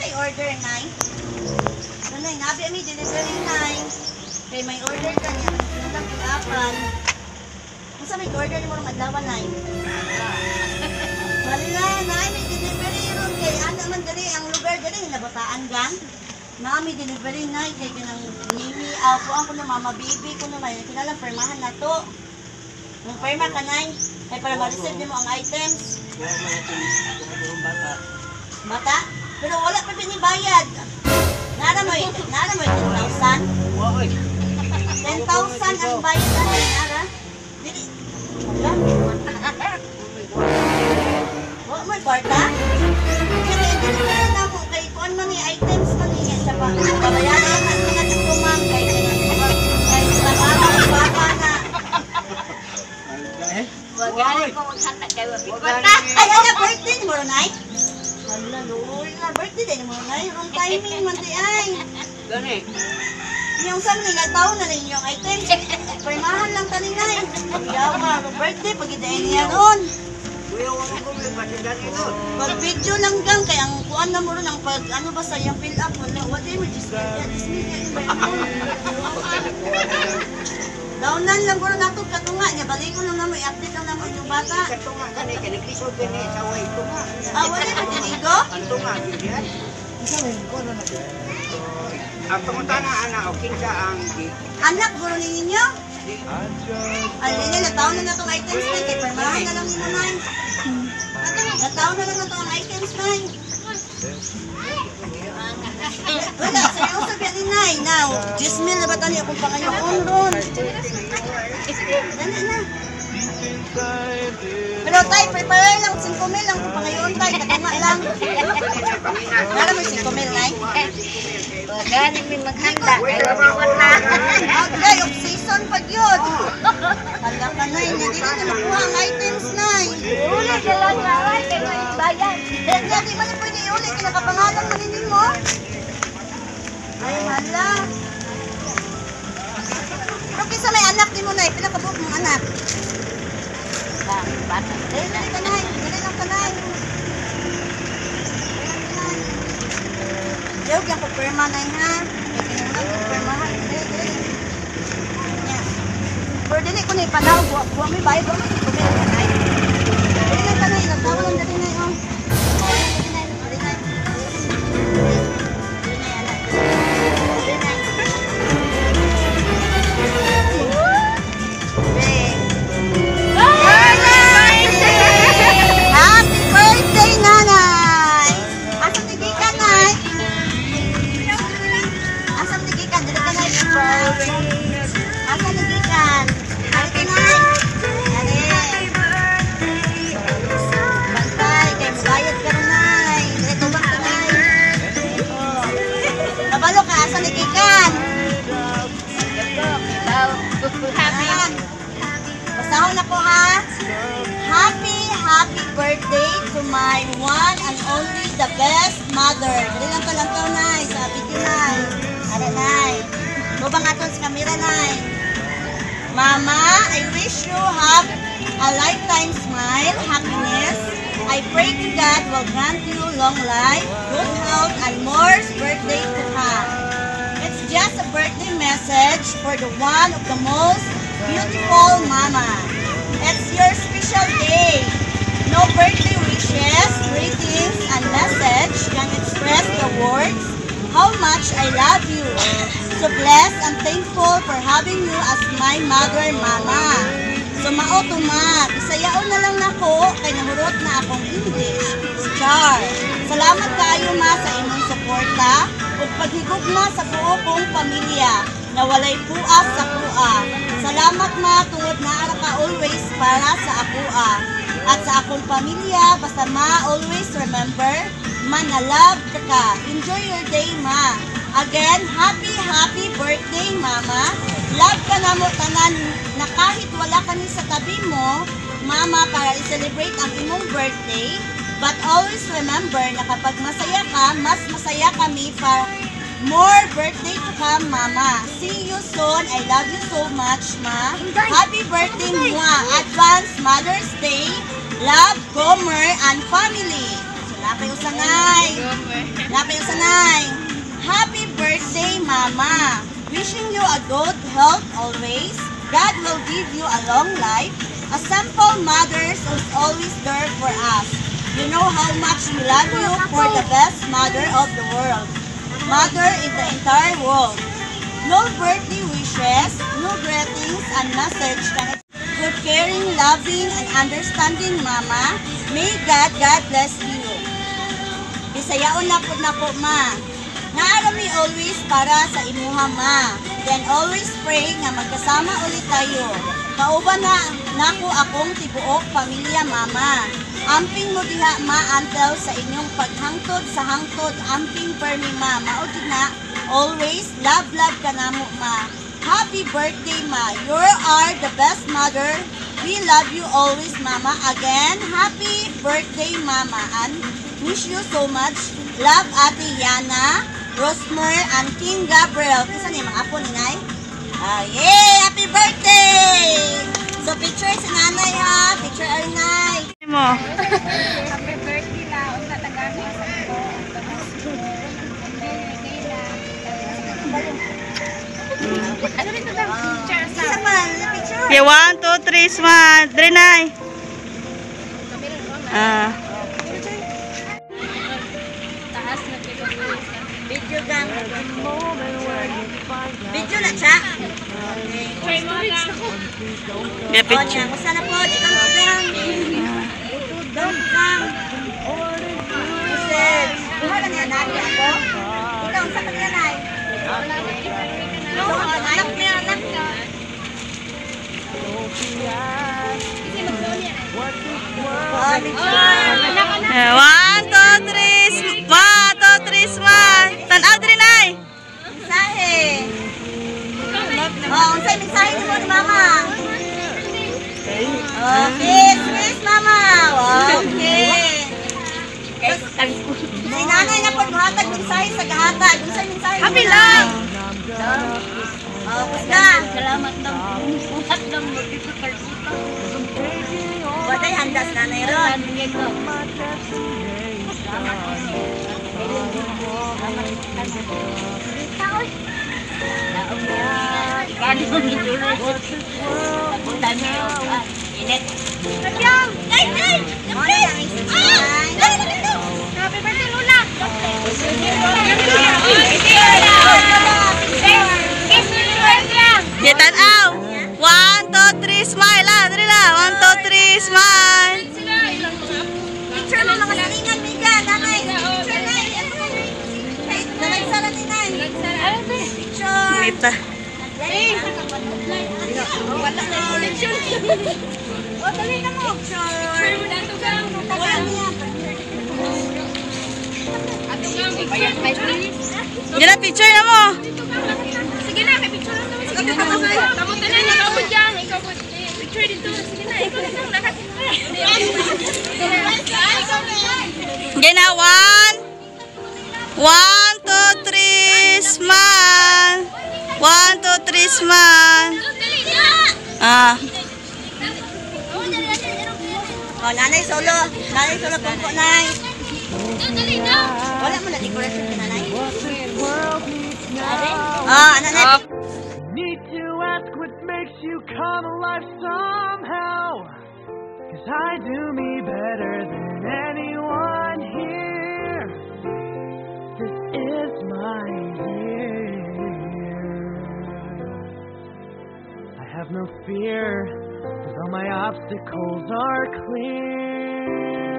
may order, Nay? Nanay, nabi ami delivery, Nay. Kay may order ka niya. Sinatang pinapan. Kung sa may order ni mo ng adlawan, Nay? Wala, Nay. May delivery ron. Kay ano man dali, ang lugar dali, nabataan gan. Nami delivery, Nay. Kay kanang nimi, ako na mama baby ko na may kinalang permahan na to. Nung perma ka, Nay. Kay para ma-receive mo ang items. Bata? Pero wala pa pinibayad. Nara mo 10,000? 10,000 ang bayad natin, Nara. Dili. Wala. Wala mo kwarta? Kasi hindi na mo kay kuan man ni items man ni siya pa. Babayaran ang mga tutumang kay trabaho ng papa na. Wag ko maghanda kay wapit. Ay, ano birthday mo, Nay? Hala, Lord, na birthday din mo, Nay. Wrong timing man di ay. Gani. Yung sa mga taon na rin yung items. Permahan lang ka ni Nay. Yawa, birthday, pag-idain niya noon. Kuya, wala ko may matigan ito. Pag-video lang gang, kaya ang kuan na mo rin, ang pag, ano ba sa yung fill up, wala, mo, just media, Daunan lang ko na ito, katunga niya, balingon lang naman, i-update lang naman yung bata. Katunga ka ni, kanaglisod ka ni, saway tunga. Wala mo dinigo? Ang tunga, yan. Ang pangutana, anak, o kinsa ang Anak, guro ninyo? Alin na, nataon na itong items na, kaya permahan na lang nila, Nay. Nataon na lang itong items, Nay. Wala, seryoso biya ni Nay. Now, 10,000 na ba tani akong pangayoon ron? Dali na. Pero tay, prepare lang, 5,000 lang kung pangayoon tay, katama lang. Nara mo 5,000, Nay? Gani may maghanda kay Okay, of season pag yun. Hala ka, Nay, hindi na nakuha ang items, Nay. uli ka lang na kay may bayan. Hindi man na pwede iuli, kinakapangalan man hindi mo. Ay, hala. Pero kisa may anak din mo, Nay, pinakabuok mong anak. Bata. Dali lang ka, Nay. Dali lang ka, Nay. Diyaw, kaya ko perma, Nay, ha? Kaya kinunag ko perma, ha? Dali. Yan. Pero dili ko na ipanaw. Buwa may bayad. Buwa may ikumin ka, Nay. Dali lang ka, Nay. Nagtawa lang, dali, Nay, oh. Dali, Nay. Dali, Nay. Dali, Nay, anak. Dali, Nay. Happy birthday, Nanay! Asam tigikan, Nay? Asam tigikan? Dili ka, Nay. Asam tigikan? Dali ka, Nay. Dali. Bantay, kay mabayad ka na, Nay. Dali, tubang ka, Nay. Oh. Kabalo ka, asam tigikan? Happy. Basahon ako, ha? Happy birthday to my one and only the best mother. Dali lang to, Nay. Sa video, Nay. Ara, Nay. Bubang aton sa camera, Nay. Mama, I wish you have a lifetime smile, happiness. I pray to God will grant you long life, good health, and more birthday to come. It's just a birthday message for the one of the most beautiful mama. It's your special day. No birthday wishes, greetings, and message can express the words how much I love you. So blessed and thankful for having you as my mother, Mama. So mao-tuma, isayaon na lang nako kay namurot na akong English. Char. Salamat kaayo, Ma, sa imong suporta ug paghigugma sa buo kong pamilya na walay puas sa kuha. Salamat, Ma, tungod naara ka always para sa akuha. At sa akong pamilya, basta, Ma, always remember, Ma, na love ka. Enjoy your day, Ma. Again, happy birthday, Mama. Love ka na mo tanan na kahit wala ka ni sa tabi mo, Mama, para i-celebrate ang imong birthday. But always remember na kapag masaya ka, mas masaya kami para more birthday to come, Mama. See you soon. I love you so much, Ma. Happy birthday, Mua. Advance Mother's Day. Love, Gomer, and family. So, napay usanay. Napay usanay. Wishing you a good health always. God will give you a long life. A simple mother who's always there for us. You know how much we love you for the best mother of the world. Mother in the entire world. No birthday wishes, no greetings and message can good caring, loving, and understanding mama. May God bless you. Bisayaon na po ma. Naarami always para sa imuha ma. Then always pray nga magkasama ulit tayo. Kauban na nako akong tibuok pamilya mama. Amping mo diha ma until sa inyong paghangtod sa hangtod. Amping permi ma. Maod na always love ka namo ma. Happy birthday ma. You are the best mother. We love you always mama. Again, happy birthday mama. And wish you so much. Love Ate Yana, Rosmer, and King Gabriel. Kasi ni mga apo ni Nay? Yay! Happy birthday! So, picture si nanay ha. Picture ay Nay. Mo. Happy birthday na. Ang natagami sa ito. Ano rin ito daw? Picture sa... Isa man, picture. Okay, 1, 2, 3, smile. Drenay. Taas na Video gang. Video na siya. Okay. Okay, picture. O, basta na po. Di kang program. Don't come. Message. Buha ka niya, nabi ako. Ikaw, sa kanya, Nay. Anak niya, anak niya. Oh, picture. 1, 2, 3, 1, 2, 3, smile. Tanaw, Drenay. Mensahe. Oh, unsay mensahe ni mo ni Mama? Oh, kiss, Mama. Okay. Si nanay na po buhatag mensahe sa gahatag. Unsay mensahe? Happy lang. Oh, kusga. Salamat daw. Uhat daw mo dito kalsita. Watay handas nanay ron. Init. Happy birthday, Lola! Okay, tanaw. 1, 2, 3, smile. Drena. 1, 2, 3, smile. Picture mo mga salingan, Mika. Nanay, picture na. Nalagsara ni Nay. Picture. Mita. Wala na yung picture. O, dali na mo. Picture. Wala niya. Yan na, picture na mo. Sige na, may picture lang naman. Sige na, tamo tanan na ako dyan. Ikaw po, picture dito. Sige na, ikaw lang nakakita. Okay na, 1, 2, 3, smile. 1, 2, 3, smile. O, nanay solo. Nanay solo po, Nay. Wala mo na decoration ka, Nanay. Nanay. Need to ask what makes you come alive somehow. 'Cause I do me better than anyone here. This is my year. I have no fear, 'cause all my obstacles are clear.